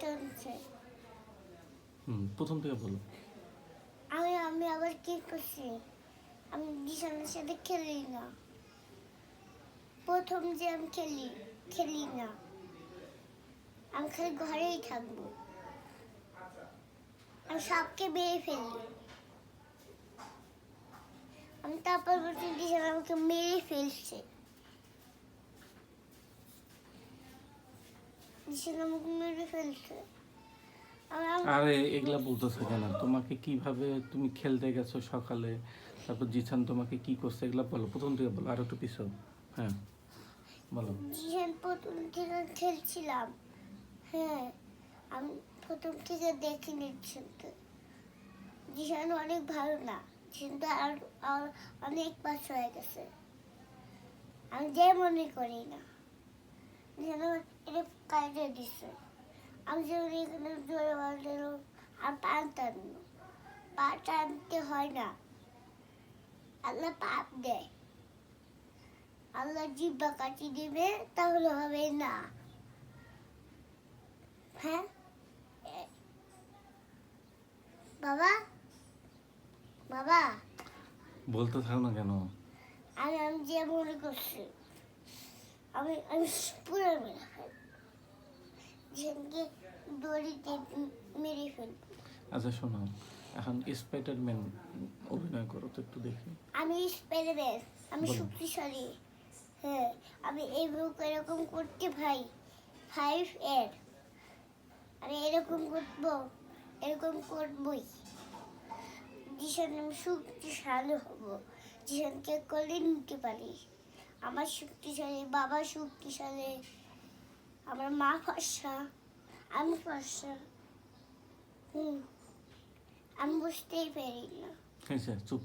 টানছে। প্রথম থেকে বলো। আমি আবার কি করছি? আমি বিছানার সাথে খেলি না। প্রথম যে আমি খেলি না। আমি খালি ঘরেই থাকবো। আমি সাপকে মেরে ফেলি। আমি তারপর বলছি বিছানা আমাকে মেরে ফেলছে। বিছানা আমাকে মেরে ফেলছে। আরে এগুলা বলতেছো কেন? তোমাকে কিভাবে তুমি খেলতে গেছো সকালে, তারপর জিসান তোমাকে কি করছে এগুলা বলো, প্রথম থেকে বলো, আর একটু পিছাও। হ্যাঁ বলো। জিসান প্রথম থেকে খেলছিলাম। হ্যাঁ, আমি প্রথম থেকে দেখে নিচ্ছিলাম তো। জিসান অনেক ভালো না, কিন্তু আর অনেক পাস হয়ে গেছে। আমি যে মনে করি না যেন এটা কাজে দিচ্ছে। আমি যেমন এখানে জোরে বলতে আর পা টানতে হয় না। আল্লাহ পাপ দেয়। আল্লাহ জিব্বা কাটি দিবে, তাহলে হবে না। হ্যাঁ বাবা, বাবা বলতে থাকো না কেন? আমি যে মনে করছি আমি আমি পুরো মেরে ফেলবো। যেদিনকে দড়িতে মেরে ফেলবো। আচ্ছা শোনো, এখন স্পাইডারম্যান অভিনয় করো তো একটু দেখি। আমি স্পাইডারম্যান, আমি বলো। শক্তিশালী। হ্যাঁ, আমি এইভাবে এরকম করতে ভাই 5 আমি এরকম করবো, এরকম করবই। জিসান আমি শক্তিশালী হবো। জিসানকে কোলে নিতে পারি। আমার শক্তিশালী, বাবা শক্তিশালী, আমার মা ফর্সা, আমি ফর্সা। আমি বুঝতেই পারি না। হ্যাঁ চুপ।